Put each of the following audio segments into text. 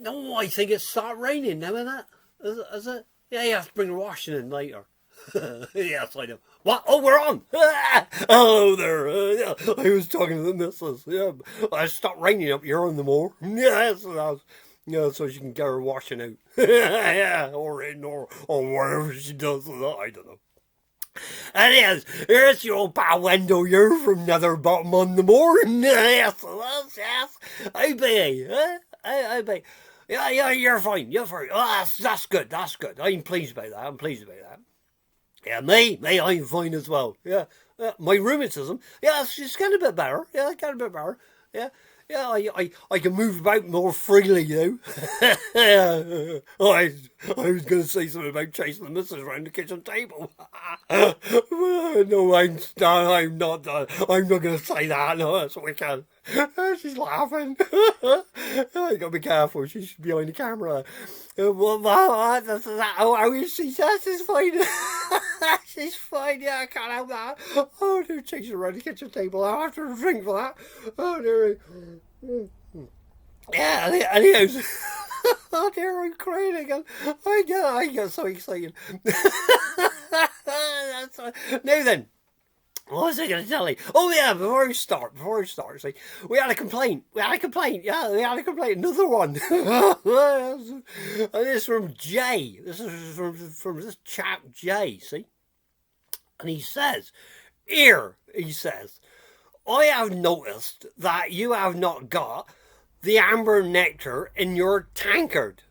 No, I think it's started raining now, isn't it? Is it? Yeah, you have to bring the washing in later. Yes, I know. What? Oh, we're on! Hello there. Yeah, I was talking to the missus. Yeah, I stopped raining up here in the moor. Yes, yeah, so she can get her washing out. Yeah, or in, or wherever she does that. I don't know. And yes, here's your old pal Wendell. You're from Netherbottom on the Moor. Yes, yes. I be. I be. Yeah, you're fine. You're fine. Oh, that's good. That's good. I'm pleased about that. I'm pleased about that. Yeah, me, I'm fine as well. Yeah, my rheumatism, yeah, it's getting a bit better. Yeah, it's getting a bit better. Yeah, yeah, I can move about more freely, you know. Yeah, I was going to say something about chasing the missus around the kitchen table. No, I'm not. I'm not going to say that. No, that's what we can. She's laughing. I got to be careful. She's behind the camera. What? How is she? She's fine. She's fine. Yeah, I can't help that. Oh, they're chasing around the kitchen table. I'll have to drink for that. Oh, dear. Yeah, anyhow. Oh, dear, I'm crying again. I get so excited. Now then. What was I going to tell you? Oh yeah, before we start, see, we had a complaint. Yeah, we had a complaint. Another one. And this is from Jay. This is from this chap Jay, see? And he says, he says, I have noticed that you have not got the amber nectar in your tankard.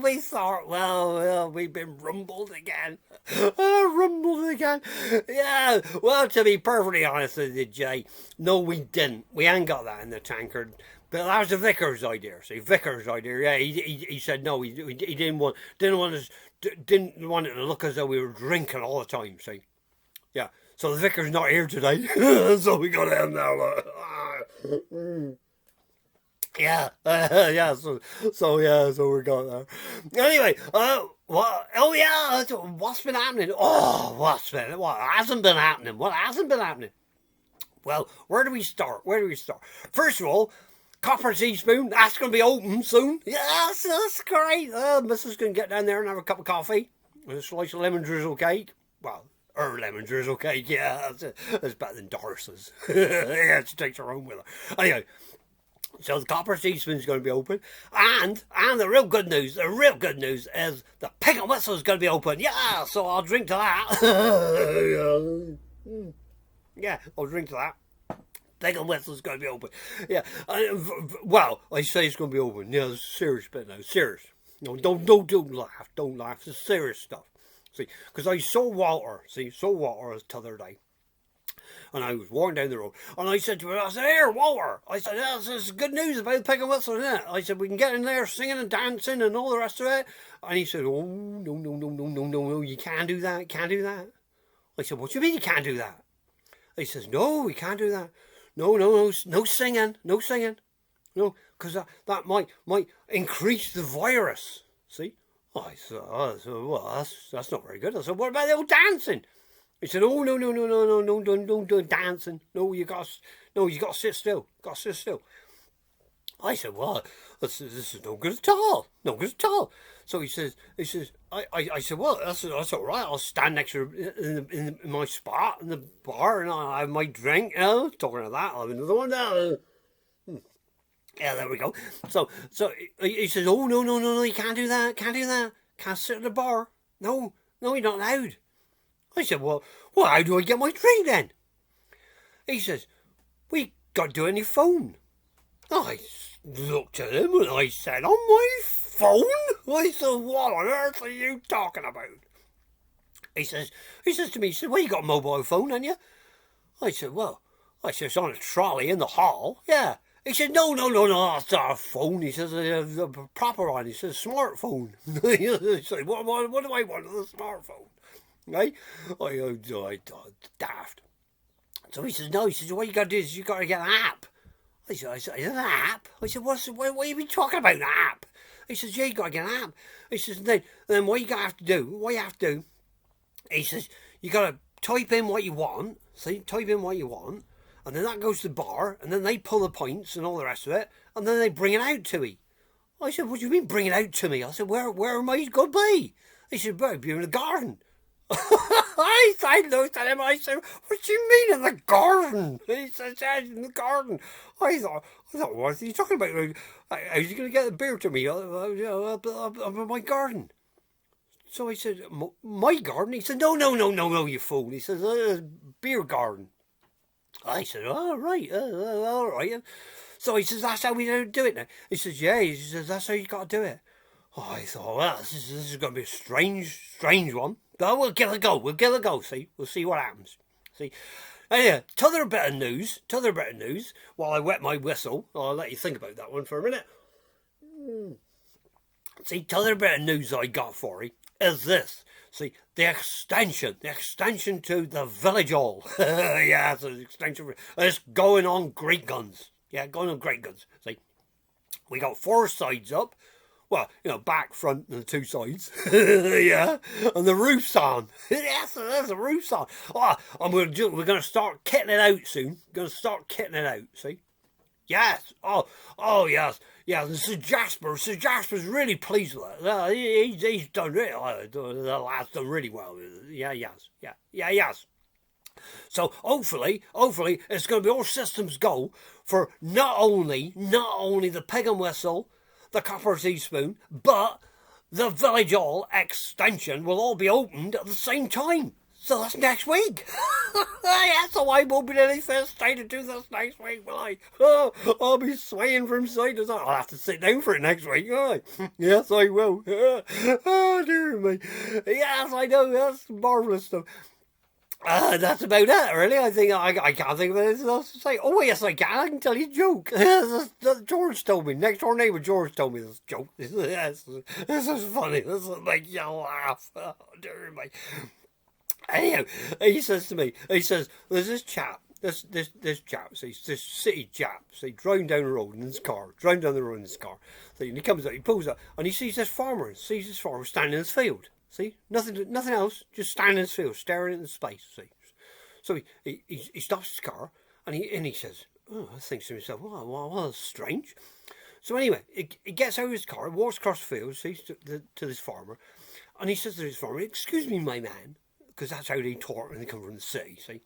We thought, well, we've been rumbled again. Rumbled again. Yeah, well, to be perfectly honest with you, Jay, no, we didn't. We ain't got that in the tankard. But that was the vicar's idea. See, vicar's idea. Yeah, he said no. He didn't want it to look as though we were drinking all the time. See, yeah. So the vicar's not here today, so we got to end now. Yeah, yeah. So we got that. Anyway, what? Oh yeah, what's been happening? Oh, what hasn't been happening? What hasn't been happening? Well, where do we start? First of all, Copper Teaspoon, that's going to be open soon. Yes, that's great. Mrs. can get down there and have a cup of coffee with a slice of lemon drizzle cake. Well, her lemon drizzle cake, yeah, that's better than Doris's. Yeah, she takes her own with her. Anyway, so the Copper Teaspoon is going to be open, and the real good news is the Pig and Whistle is going to be open. Yeah, so I'll drink to that. Yeah, I'll drink to that. Pig and Whistle is going to be open. Yeah, well, I say it's going to be open. Yeah, it's serious bit now. Serious. No, don't laugh. Don't laugh. It's serious stuff. See, because I saw Walter the other day. And I was walking down the road, and I said to him, I said, here, Walter. I said, this is good news about Pig and Whistle, isn't it? I said, we can get in there singing and dancing and all the rest of it. And he said, oh, no, you can't do that, I said, what do you mean you can't do that? He says, no, we can't do that. No singing. No, because that might increase the virus. See? Oh, I said, well, that's not very good. I said, what about the old dancing? He said, oh, no, don't do dancing. No, you got to sit still. I said, well, this is no good at all. So he says, I said, well, that's all right. I'll stand next to in my spot in the bar and I'll have my drink. Talking of that, I'll have another one now. Yeah, there we go. So he says, oh, no, you can't do that. Can't sit at the bar. No, you're not allowed. I said, well, how do I get my drink then? He says, we got to do it on your phone. I looked at him and I said, on my phone? I said, what on earth are you talking about? He says to me, well, you got a mobile phone, haven't you? I said, it's on a trolley in the hall. Yeah. He said, no, that's not a phone. He says, a proper one. He says, smartphone. He said, what do I want with a smartphone? Right? I daft. So he says, no, what you got to do is you got to get an app. I said, an app? I said, what are you talking about, an app? He says, yeah, you got to get an app. He says, then what you have to do, he says, you got to type in what you want, and then that goes to the bar, and then they pull the pints and all the rest of it, and then they bring it out to me. I said, what do you mean bring it out to me? I said, where am I going to be? He said, well, you're in the garden. I looked at him, I said, what do you mean in the garden? He said, yeah, in the garden. I thought, what are you talking about? How's he going to get the beer to me? I'm in my garden. So I said, my garden? He said, no, you fool. He says, beer garden. I said, all right. So he says, that's how we do it now. He says, yeah. He says, that's how you got to do it. Oh, I thought, well, this is going to be a strange one. But we'll give it a go. See, we'll see what happens. See. Anyway, t'other bit of news. While I wet my whistle, I'll let you think about that one for a minute. See, t'other bit of news I got for you is this. See, the extension to the village hall. Yeah, it's an extension. It's going on Great Guns. Yeah, going on Great Guns. See, we got 4 sides up. Well, back, front, and the 2 sides. Yeah, and the roof's on. Yes, there's the roof's on. Oh, and we're going to start kitting it out soon. See? Yes. Oh, yes. Yeah, Sir Jasper's really pleased with it. He's done really, the lad's done really well. Yeah, yes. So hopefully it's going to be all systems go for not only the Pig and Whistle, the Copper Teaspoon, but the Village Hall extension will all be opened at the same time. So that's next week. Yeah, so I won't be any first day to do this next week, will I? Oh, I'll be swaying from side to side. I'll have to sit down for it next week, won't I? Yes, I will. Oh, dear me. Yes, I know. That's marvellous stuff. That's about it, really. I think I can't think of anything else to say. Oh, yes, I can. I can tell you a joke. George told me. Next door neighbour George told me this joke. Yes, this is funny. This will make you laugh. Oh, dear me. Anyhow, he says to me, there's this chap, this chap, see, this city chap, see, driving down the road in his car. See, and he comes out, he pulls up, and he sees this farmer standing in his field. See, nothing else, just standing in his field, staring into space. See, so he stops his car, and he says, oh, I think to himself, well, that's strange. So anyway, he gets out of his car, walks across the field, sees to this farmer, and he says to this farmer, excuse me, my man. Because that's how they talk when they come from the city, see?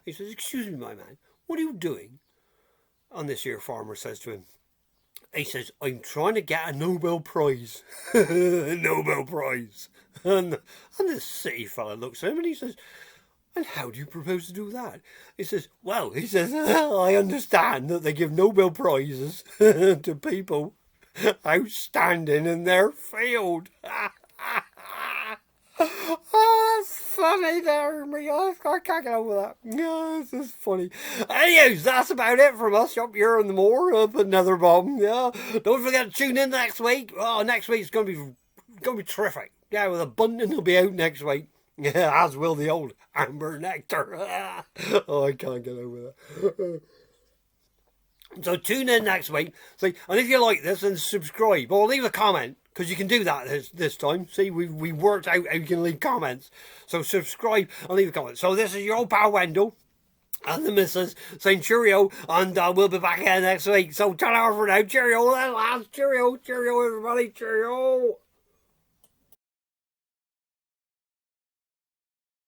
He says, excuse me, my man, what are you doing? And this here farmer says to him, he says, I'm trying to get a Nobel Prize. Nobel Prize. And this city fella looks at him and he says, and how do you propose to do that? He says, well, I understand that they give Nobel Prizes to people outstanding in their field. Oh, that's funny there, me. I can't get over that. Yeah, this is funny. Anyways, that's about it from us up here in the moor up at Netherbottom. Yeah, don't forget to tune in next week. Oh, next week's gonna be terrific. Yeah, with a Bunting will be out next week. Yeah, as will the old Amber Nectar. Oh, I can't get over that. So tune in next week. See, and if you like this, then subscribe or leave a comment. Because you can do that this time. See, we worked out how you can leave comments. So subscribe and leave a comment. So this is your old pal Wendell and the missus saying cheerio. And we'll be back again next week. So ta-ra for now. Cheerio, lads. Cheerio, everybody. Cheerio.